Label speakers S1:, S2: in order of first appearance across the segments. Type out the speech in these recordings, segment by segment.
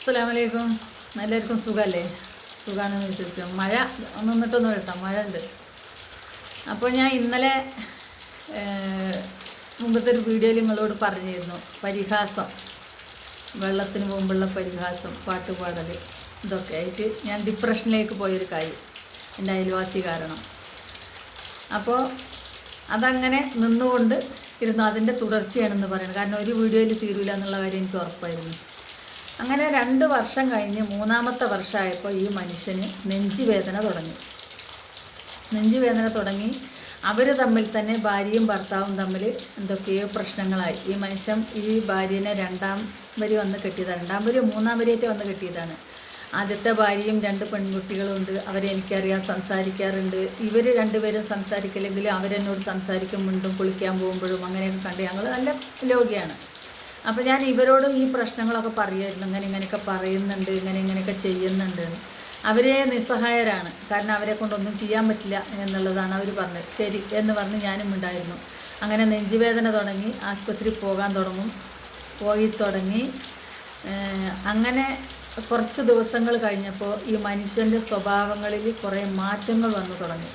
S1: അസ്സലാമലൈക്കും. എല്ലാവർക്കും സുഖമല്ലേ? സുഖമാണെന്ന് വിശ്വസിക്കാം. മഴ നിന്നിട്ടൊന്നും കേട്ടോ, മഴ ഉണ്ട്. അപ്പോൾ ഞാൻ ഇന്നലെ മുമ്പത്തെ ഒരു വീഡിയോയിൽ നിങ്ങളോട് പറഞ്ഞിരുന്നു പരിഹാസം, വെള്ളത്തിന് മുമ്പുള്ള പരിഹാസം, പാട്ടുപാടൽ, ഇതൊക്കെ ആയിട്ട് ഞാൻ ഡിപ്രഷനിലേക്ക് പോയൊരു കാര്യം, എൻ്റെ അയൽവാസി കാരണം. അപ്പോൾ അതങ്ങനെ നിന്നുകൊണ്ട് ഇരുന്നു. അതിൻ്റെ തുടർച്ചയാണെന്ന് പറയുന്നത്. കാരണം ഒരു വീഡിയോയിൽ തീരില്ല എന്നുള്ള കാര്യം എനിക്ക് ഉറപ്പായിരുന്നു. അങ്ങനെ 2 വർഷം കഴിഞ്ഞ് 3-ാമത്തെ വർഷമായപ്പോൾ ഈ മനുഷ്യന് നെഞ്ചുവേദന തുടങ്ങി. അവർ തമ്മിൽ തന്നെ ഭാര്യയും ഭർത്താവും തമ്മിൽ എന്തൊക്കെയോ പ്രശ്നങ്ങളായി. ഈ മനുഷ്യൻ ഈ ഭാര്യനെ 2ാം വരി വന്ന് കെട്ടിയതാണ്. 2ാം വരി 3ാം വരിയായിട്ട് വന്ന് കെട്ടിയതാണ്. ആദ്യത്തെ ഭാര്യയും 2 പെൺകുട്ടികളുണ്ട്. അവരെ എനിക്കറിയാം, സംസാരിക്കാറുണ്ട്. ഇവർ 2 പേരും സംസാരിക്കില്ലെങ്കിലും അവരെന്നോട് സംസാരിക്കും, മിണ്ടും, കുളിക്കാൻ പോകുമ്പോഴും അങ്ങനെയൊക്കെ കണ്ട് ഞങ്ങൾ നല്ല ലോകിയാണ്. അപ്പോൾ ഞാൻ ഇവരോട് ഈ പ്രശ്നങ്ങളൊക്കെ പറയുമായിരുന്നു. ഇങ്ങനെയൊക്കെ പറയുന്നുണ്ട്, ഇങ്ങനെയൊക്കെ ചെയ്യുന്നുണ്ട്. അവരെ നിസ്സഹായരാണ്. കാരണം അവരെ കൊണ്ടൊന്നും ചെയ്യാൻ പറ്റില്ല എന്നുള്ളതാണ് അവർ പറഞ്ഞത്. ശരി എന്ന് പറഞ്ഞ് ഞാനും ഉണ്ടായിരുന്നു. അങ്ങനെ നെഞ്ചുവേദന തുടങ്ങി, ആശുപത്രി പോകാൻ തുടങ്ങി. അങ്ങനെ കുറച്ച് ദിവസങ്ങൾ കഴിഞ്ഞപ്പോൾ ഈ മനുഷ്യൻ്റെ സ്വഭാവങ്ങളിൽ കുറേ മാറ്റങ്ങൾ വന്നു തുടങ്ങി.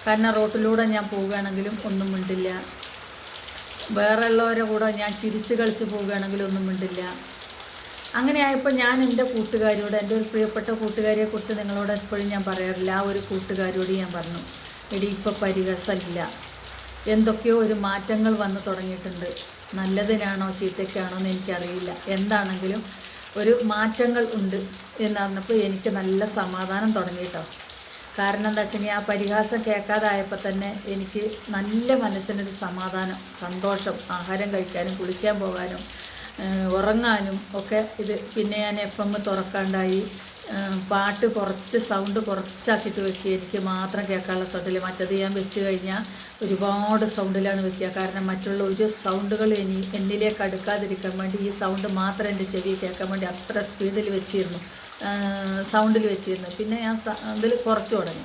S1: കാരണം റോട്ടിലൂടെ ഞാൻ പോവുകയാണെങ്കിലും ഒന്നും മിണ്ടില്ല. വേറെ ഉള്ളവരെ കൂടെ ഞാൻ ചിരിച്ച് കളിച്ച് പോവുകയാണെങ്കിലും ഒന്നും മിണ്ടില്ല. അങ്ങനെ ആയപ്പോൾ ഞാൻ എൻ്റെ കൂട്ടുകാരിയോട്, എൻ്റെ ഒരു പ്രിയപ്പെട്ട കൂട്ടുകാരിയെക്കുറിച്ച് നിങ്ങളോട് എപ്പോഴും ഞാൻ പറയാറില്ല, ആ ഒരു കൂട്ടുകാരിയോട് ഞാൻ പറഞ്ഞു, എടി ഇപ്പോൾ പരിഹാസമില്ല, എന്തൊക്കെയോ ഒരു മാറ്റങ്ങൾ വന്നു തുടങ്ങിയിട്ടുണ്ട്. നല്ലതിനാണോ ചീത്തയ്ക്കാണോ എന്ന് എനിക്കറിയില്ല, എന്താണെങ്കിലും ഒരു മാറ്റങ്ങൾ ഉണ്ട് എന്ന് പറഞ്ഞപ്പോൾ എനിക്ക് നല്ല സമാധാനം തുടങ്ങി കേട്ടോ. കാരണം എന്താ വെച്ചെങ്കിൽ ആ പരിഹാസം കേൾക്കാതായപ്പോൾ തന്നെ എനിക്ക് നല്ല മനസ്സിനൊരു സമാധാനം, സന്തോഷം. ആഹാരം കഴിക്കാനും കുളിക്കാൻ പോകാനും ഉറങ്ങാനും ഒക്കെ ഇത്. പിന്നെ ഞാൻ FM തുറക്കാണ്ടായി. പാട്ട് കുറച്ച് സൗണ്ട് കുറച്ചാക്കിയിട്ട് വെക്കുക, എനിക്ക് മാത്രം കേൾക്കാനുള്ള സൗണ്ടിൽ. മറ്റത് ഞാൻ വെച്ച് കഴിഞ്ഞാൽ ഒരുപാട് സൗണ്ടിലാണ് വെക്കുക. കാരണം മറ്റുള്ള ഒരു സൗണ്ടുകൾ എന്നിലേക്ക് അടുക്കാതിരിക്കാൻ വേണ്ടി ഈ സൗണ്ട് മാത്രം എൻ്റെ ചെവി കേൾക്കാൻ വേണ്ടി അത്ര സ്പീഡിൽ സൗണ്ടിൽ വെച്ചിരുന്നു. പിന്നെ ഞാൻ ഇതിൽ കുറച്ച് തുടങ്ങി.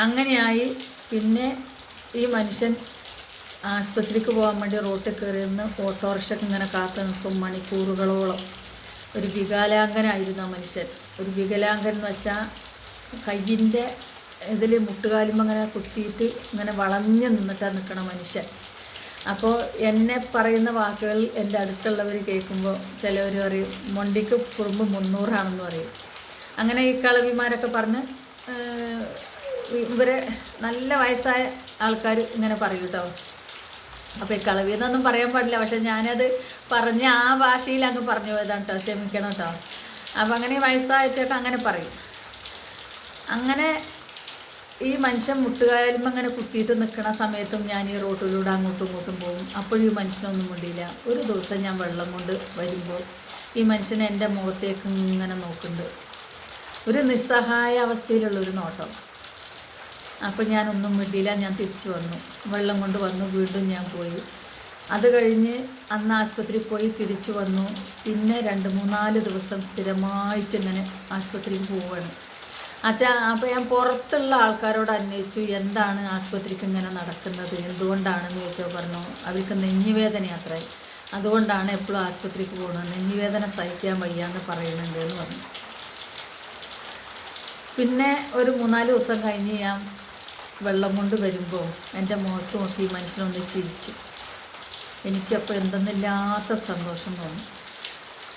S1: അങ്ങനെയായി. പിന്നെ ഈ മനുഷ്യൻ ആശുപത്രിക്ക് പോകാൻ വേണ്ടി റോട്ടിൽ കയറി നിന്ന് ഓട്ടോറിക്ഷയ്ക്ക് ഇങ്ങനെ കാത്തു നിൽക്കും മണിക്കൂറുകളോളം. ഒരു വികലാംഗനായിരുന്നു ആ മനുഷ്യൻ. ഒരു വികലാംഗൻ എന്ന് വെച്ചാൽ കയ്യിൻ്റെ ഇതിൽ മുട്ടുകാലുമ്പോൾ അങ്ങനെ കുത്തിയിട്ട് ഇങ്ങനെ വളഞ്ഞ് നിന്നിട്ടാണ് നിൽക്കണ മനുഷ്യൻ. അപ്പോൾ എന്നെ പറയുന്ന വാക്കുകൾ എൻ്റെ അടുത്തുള്ളവർ കേൾക്കുമ്പോൾ ചിലവർ പറയും, മൊണ്ടിക്ക് കുറുമ്പ് 300 പറയും. അങ്ങനെ ഈ കളവിമാരൊക്കെ പറഞ്ഞ് ഇവരെ നല്ല വയസ്സായ ആൾക്കാർ ഇങ്ങനെ പറയും കേട്ടോ. അപ്പോൾ ഈ കളവി എന്നൊന്നും പറയാൻ പാടില്ല, പക്ഷെ ഞാനത് പറഞ്ഞ ആ ഭാഷയിൽ അങ്ങ് പറഞ്ഞു പോയതാണ് കേട്ടോ, ക്ഷമിക്കണം കേട്ടോ. അപ്പോൾ അങ്ങനെ വയസ്സായിട്ടൊക്കെ അങ്ങനെ പറയും. അങ്ങനെ ഈ മനുഷ്യൻ മുട്ടുകാലുമ്പോൾ അങ്ങനെ കുത്തിയിട്ട് നിൽക്കുന്ന സമയത്തും ഞാൻ ഈ റോട്ടിലൂടെ അങ്ങോട്ടും ഇങ്ങോട്ടും പോകും. അപ്പോഴും ഈ മനുഷ്യനൊന്നും കൊണ്ടില്ല. ഒരു ദിവസം ഞാൻ വെള്ളം കൊണ്ട് വരുമ്പോൾ ഈ മനുഷ്യൻ എൻ്റെ മുഖത്തേക്ക് ഇങ്ങനെ നോക്കുന്നുണ്ട്, ഒരു നിസ്സഹായ അവസ്ഥയിലുള്ളൊരു നോട്ടം. അപ്പോൾ ഞാനൊന്നും മിണ്ടിയില്ല. ഞാൻ തിരിച്ചു വന്നു, വെള്ളം കൊണ്ട് വന്നു, വീണ്ടും ഞാൻ പോയി. അത് കഴിഞ്ഞ് അന്ന് ആശുപത്രിയിൽ പോയി തിരിച്ചു വന്നു. പിന്നെ 2-3-4 ദിവസം സ്ഥിരമായിട്ട് ഇങ്ങനെ ആശുപത്രിയിൽ പോവുകയാണ്. അപ്പോൾ ഞാൻ പുറത്തുള്ള ആൾക്കാരോട് അന്വേഷിച്ചു, എന്താണ് ആശുപത്രിക്ക് ഇങ്ങനെ നടക്കുന്നത്, എന്തുകൊണ്ടാണെന്ന് ചോദിച്ചാൽ പറഞ്ഞു, അവർക്ക് നെഞ്ഞുവേദന അത്രേ, അതുകൊണ്ടാണ് എപ്പോഴും ആശുപത്രിക്ക് പോകുന്നത്, നെഞ്ഞുവേദന സഹിക്കാൻ വയ്യാന്ന് പറയുന്നുണ്ട് എന്ന് പറഞ്ഞു. പിന്നെ ഒരു 3-4 ദിവസം കഴിഞ്ഞ് ഞാൻ വെള്ളം കൊണ്ട് വരുമ്പോൾ എൻ്റെ മുഖത്ത് നോക്കി മനുഷ്യനൊന്ന് ചിരിച്ചു. എനിക്കപ്പോൾ എന്തെന്നില്ലാത്ത സന്തോഷം തോന്നി.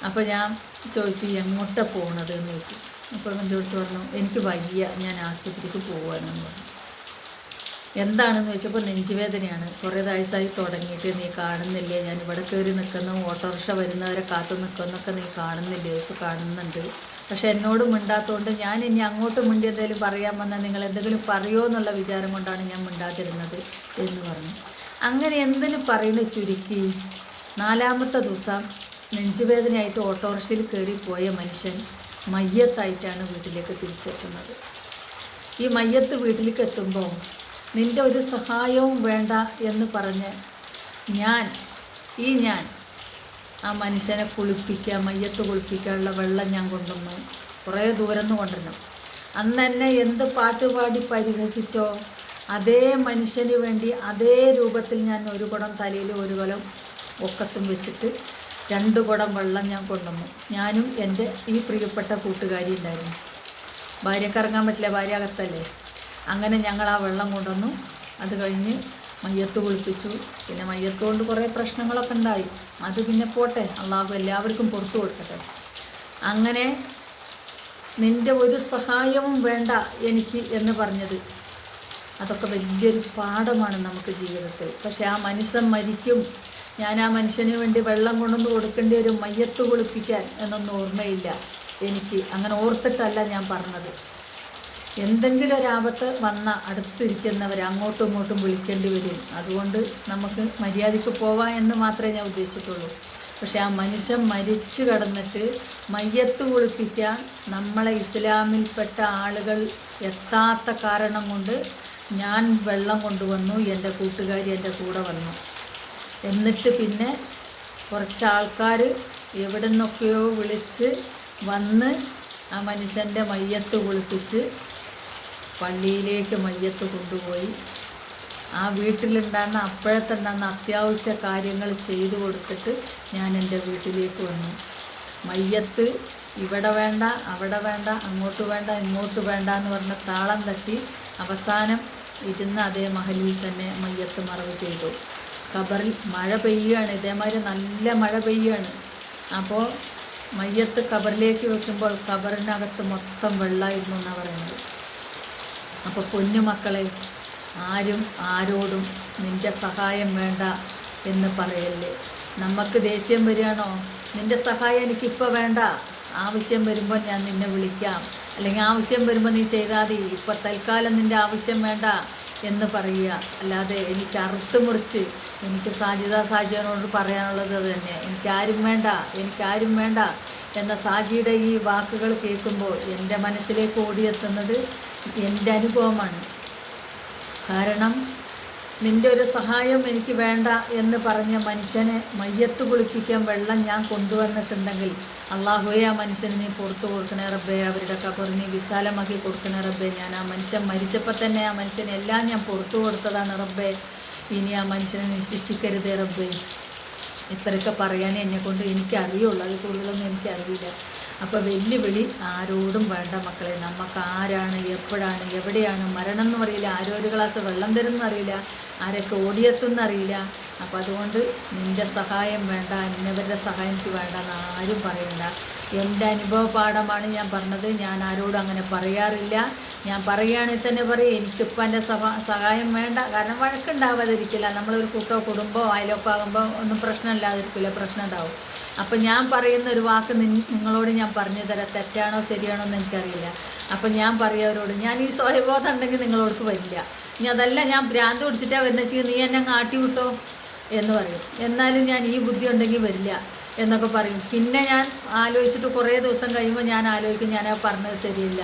S1: അപ്പോൾ ഞാൻ ചോദിച്ചു, എങ്ങോട്ടാണ് പോകുന്നത് എന്ന് ചോദിച്ചു. അപ്പോൾ എൻ്റെ അടുത്ത് പറഞ്ഞു, എനിക്ക് വയ്യ, ഞാൻ ആശുപത്രിക്ക് പോകുവാനെന്ന് പറഞ്ഞു. എന്താണെന്ന് ചോദിച്ചപ്പോൾ നെഞ്ചുവേദനയാണ്, കുറേ ദിവസമായി തുടങ്ങിയിട്ട്, നീ കാണുന്നില്ലേ, ഞാൻ ഇവിടെ കയറി നിൽക്കുന്ന ഓട്ടോറിക്ഷ വരുന്നവരെ കാത്തു നിൽക്കുന്നൊക്കെ നീ കാണുന്നില്ലേ? ചോദിച്ചു, കാണുന്നുണ്ട്, പക്ഷെ എന്നോട് മിണ്ടാത്തതുകൊണ്ട് ഞാൻ ഇനി അങ്ങോട്ട് മിണ്ടി എന്തെങ്കിലും പറയാൻ വന്നാൽ നിങ്ങൾ എന്തെങ്കിലും പറയുമോ എന്നുള്ള വിചാരം കൊണ്ടാണ് ഞാൻ മിണ്ടാതിരുന്നത് എന്ന് പറഞ്ഞു. അങ്ങനെ എന്തിനു പറയുന്നത് ചുരുക്കി, 4-ാമത്തെ ദിവസം നെഞ്ചുവേദനയായിട്ട് ഓട്ടോറിക്ഷയിൽ കയറി പോയ മനുഷ്യൻ മയ്യത്തായിട്ടാണ് വീട്ടിലേക്ക് തിരിച്ചെത്തുന്നത്. ഈ മയ്യത്ത് വീട്ടിലേക്ക് എത്തുമ്പോൾ നിൻ്റെ ഒരു സഹായവും വേണ്ട എന്ന് പറഞ്ഞ് ഞാൻ ആ മനുഷ്യനെ മയ്യത്ത് കുളിപ്പിക്കാനുള്ള വെള്ളം ഞാൻ കൊണ്ടുവന്നു. കുറേ ദൂരം നിന്ന് കൊണ്ടുവരണം. അന്ന് എന്നെ എന്ത് പാട്ടുപാടി പരിഹസിച്ചോ അതേ മനുഷ്യന് വേണ്ടി അതേ രൂപത്തിൽ ഞാൻ ഒരു കുടം തലയിൽ ഒരു കുലം ഒക്കത്തും വെച്ചിട്ട് 2 കുടം വെള്ളം ഞാൻ കൊണ്ടുവന്നു. ഞാനും എൻ്റെ ഈ പ്രിയപ്പെട്ട കൂട്ടുകാരി ഉണ്ടായിരുന്നു. ഭാര്യക്ക് ഇറങ്ങാൻ പറ്റില്ല, ഭാര്യ അകത്തല്ലേ. അങ്ങനെ ഞങ്ങൾ ആ വെള്ളം കൊണ്ടുവന്നു. അത് കഴിഞ്ഞ് മയ്യത്ത് കുളിപ്പിച്ചു. പിന്നെ മയ്യത്ത് കൊണ്ട് കുറേ പ്രശ്നങ്ങളൊക്കെ ഉണ്ടായി. അത് പിന്നെ പോട്ടെ, അള്ളാഹു എല്ലാവർക്കും പുറത്തു കൊടുക്കട്ടെ. അങ്ങനെ നിൻ്റെ ഒരു സഹായവും വേണ്ട എനിക്ക് എന്ന് പറഞ്ഞത്, അതൊക്കെ വലിയൊരു പാഠമാണ് നമുക്ക് ജീവിതത്തിൽ. പക്ഷെ ആ മനുഷ്യൻ മരിക്കും, ഞാൻ ആ മനുഷ്യന് വേണ്ടി വെള്ളം കൊണ്ടുവന്ന് കൊടുക്കേണ്ടി വരും, മയ്യത്ത് കുളിപ്പിക്കാൻ എന്നൊന്നും ഓർമ്മയില്ല എനിക്ക്. അങ്ങനെ ഓർത്തിട്ടല്ല ഞാൻ പറഞ്ഞത്. എന്തെങ്കിലും ഒരാപത്ത് വന്ന അടുത്തിരിക്കുന്നവർ അങ്ങോട്ടും ഇങ്ങോട്ടും വിളിക്കേണ്ടി വരും. അതുകൊണ്ട് നമുക്ക് മര്യാദയ്ക്ക് പോവാം എന്ന് മാത്രമേ ഞാൻ ഉദ്ദേശിച്ചിട്ടുള്ളൂ. പക്ഷെ ആ മനുഷ്യൻ മരിച്ചു കിടന്നിട്ട് മയ്യത്ത് കുളിപ്പിക്കാൻ നമ്മളെ ഇസ്ലാമിൽപ്പെട്ട ആളുകൾ എത്താത്ത കാരണം കൊണ്ട് ഞാൻ വെള്ളം കൊണ്ടുവന്നു. എൻ്റെ കൂട്ടുകാരി എൻ്റെ കൂടെ വന്നു. എന്നിട്ട് പിന്നെ കുറച്ച് ആൾക്കാർ എവിടെ നിന്നൊക്കെയോ വിളിച്ച് വന്ന് ആ മനുഷ്യൻ്റെ മയ്യത്ത് കുളിപ്പിച്ച് പള്ളിയിലേക്ക് മയ്യത്ത് കൊണ്ടുപോയി. ആ വീട്ടിലുണ്ടാകുന്ന അപ്പോഴത്തെ ഉണ്ടാകുന്ന അത്യാവശ്യ കാര്യങ്ങൾ ചെയ്തു കൊടുത്തിട്ട് ഞാൻ എൻ്റെ വീട്ടിലേക്ക് വന്നു. മയ്യത്ത് ഇവിടെ വേണ്ട, അവിടെ വേണ്ട, അങ്ങോട്ട് വേണ്ട, ഇങ്ങോട്ട് വേണ്ട എന്ന് പറഞ്ഞ താളം തട്ടി അവസാനം ഇരുന്ന് അതേ മഹലിൽ തന്നെ മയ്യത്ത് മറവ് ചെയ്തു. ഖബറിൽ മഴ പെയ്യുകയാണ്, ഇതേമാതിരി നല്ല മഴ പെയ്യുകയാണ്. അപ്പോൾ മയ്യത്ത് ഖബറിലേക്ക് വെക്കുമ്പോൾ ഖബറിനകത്ത് മൊത്തം വെള്ളമായിരുന്നു എന്നാണ് പറയുന്നത്. അപ്പോൾ പൊന്നുമക്കളെ, ആരും ആരോടും നിൻ്റെ സഹായം വേണ്ട എന്ന് പറയല്ലേ. നമുക്ക് ദേഷ്യം വരികയാണോ, നിൻ്റെ സഹായം എനിക്കിപ്പോൾ വേണ്ട, ആവശ്യം വരുമ്പോൾ ഞാൻ നിന്നെ വിളിക്കാം, അല്ലെങ്കിൽ ആവശ്യം വരുമ്പോൾ നീ ചെയ്താൽ മതി, ഇപ്പോൾ തൽക്കാലം നിൻ്റെ ആവശ്യം വേണ്ട എന്ന് പറയുക. അല്ലാതെ എനിക്ക് അറുത്ത് മുറിച്ച് എനിക്ക് സാജിയോട് പറയാനുള്ളത് അത് തന്നെ, എനിക്കാരും വേണ്ട എന്ന സാജിയുടെ ഈ വാക്കുകൾ കേൾക്കുമ്പോൾ എൻ്റെ മനസ്സിലേക്ക് ഓടിയെത്തുന്നത് എൻ്റെ അനുഭവമാണ്. കാരണം നിൻ്റെ ഒരു സഹായം എനിക്ക് വേണ്ട എന്ന് പറഞ്ഞ മനുഷ്യനെ മയ്യത്ത് കുളിപ്പിക്കാൻ വെള്ളം ഞാൻ കൊണ്ടുവന്നിട്ടുണ്ടെങ്കിൽ അള്ളാഹുവേ, ആ മനുഷ്യന് നീ പുറത്തു കൊടുക്കണേ റബ്ബേ, അവരുടെ ഖബർ നീ വിശാലമാക്കി കൊടുക്കണേ റബ്ബേ. ഞാൻ ആ മനുഷ്യൻ മരിച്ചപ്പോൾ തന്നെ ആ മനുഷ്യനെല്ലാം ഞാൻ പുറത്തു കൊടുത്തതാണ് റബ്ബേ. ഇനി ആ മനുഷ്യനെ നീ ശിക്ഷിക്കരുതേ റബ്ബേ. ഇത്രയൊക്കെ പറയാനേ എന്നെക്കൊണ്ട് എനിക്കറിയുള്ളൂ, അത് കൂടുതലൊന്നും എനിക്കറിയില്ല. അപ്പോൾ വെല്ലുവിളി ആരോടും വേണ്ട മക്കളെ. നമുക്ക് ആരാണ്, എപ്പോഴാണ്, എവിടെയാണ് മരണം എന്ന് അറിയില്ല, ആരോ ഒരു ഗ്ലാസ് വെള്ളം തരുമെന്ന് അറിയില്ല, ആരൊക്കെ ഓടിയെത്തുമെന്ന് അറിയില്ല. അപ്പോൾ അതുകൊണ്ട് നിൻ്റെ സഹായം വേണ്ട, ഇന്നവരുടെ സഹായം എനിക്ക് വേണ്ട എന്ന് ആരും പറയണ്ട. എൻ്റെ അനുഭവ പാഠമാണ് ഞാൻ പറഞ്ഞത്. ഞാൻ ആരോടും അങ്ങനെ പറയാറില്ല. ഞാൻ പറയുകയാണെങ്കിൽ തന്നെ പറയും എനിക്കിപ്പോൾ എൻ്റെ സഹായം വേണ്ട. കാരണം വഴക്കുണ്ടാവാതിരിക്കില്ല. നമ്മളൊരു കൂട്ടോ കുടുംബമോ അയലൊക്കെ ആകുമ്പോൾ ഒന്നും പ്രശ്നമില്ലാതിരിക്കില്ല, പ്രശ്നം ഉണ്ടാവും. അപ്പം ഞാൻ പറയുന്ന ഒരു വാക്ക് നിങ്ങളോട് ഞാൻ പറഞ്ഞു തരാം, തെറ്റാണോ ശരിയാണോ എന്ന് എനിക്കറിയില്ല. അപ്പം ഞാൻ പറയുന്നവരോട്, ഞാൻ ഈ സ്വയബോധം ഉണ്ടെങ്കിൽ നിങ്ങളോടക്ക് വരില്ല. ഇനി അതല്ല ഞാൻ ഭ്രാന്ത് പിടിച്ചിട്ടാണ് വരുന്ന വെച്ചാൽ നീ എന്നെ കാട്ടി വിട്ടോ എന്ന് പറയും. എന്നാലും ഞാൻ ഈ ബുദ്ധി ഉണ്ടെങ്കിൽ വരില്ല എന്നൊക്കെ പറയും. പിന്നെ ഞാൻ ആലോചിച്ചിട്ട് കുറേ ദിവസം കഴിയുമ്പോൾ ഞാൻ ആലോചിക്കും ഞാൻ പറഞ്ഞത് ശരിയില്ല.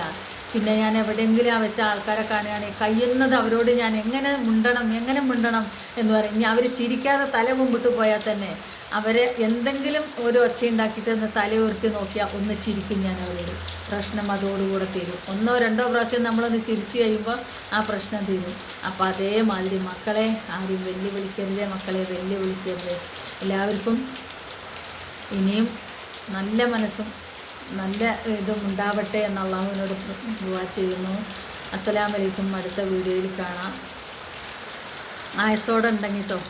S1: പിന്നെ ഞാൻ എവിടെയെങ്കിലും ആ വെച്ച ആൾക്കാരെ കാണുകയാണെങ്കിൽ കഴിയുന്നത് അവരോട് ഞാൻ എങ്ങനെ മിണ്ടണം എന്ന് പറയും. ഇനി അവർ ചിരിക്കാതെ തല മുമ്പിട്ട് പോയാൽ തന്നെ അവരെ എന്തെങ്കിലും ഒരു ഒച്ചയുണ്ടാക്കിയിട്ട് ഒന്ന് തല ഉയർത്തി നോക്കിയാൽ ഒന്ന് ചിരിക്കും ഞാൻ അവരോട്. പ്രശ്നം അതോടുകൂടെ തീരും. 1 or 2 പ്രാവശ്യം നമ്മളൊന്ന് ചിരിച്ചു കഴിയുമ്പോൾ ആ പ്രശ്നം തീരും. അപ്പോൾ അതേമാതിരി മക്കളെ ആരും വെല്ലുവിളിക്കരുതേ, മക്കളെ വെല്ലുവിളിക്കരുതേ. എല്ലാവർക്കും ഇനിയും നല്ല മനസ്സും നല്ല ഇതും ഉണ്ടാവട്ടെ എന്ന് അള്ളാഹുവിനോട് ദുആ ചെയ്യുന്നു. അസ്സലാമു അലൈക്കും. അടുത്ത വീഡിയോയിൽ കാണാം. ആയസോടെ ഉണ്ടെങ്കിൽ കേട്ടോ.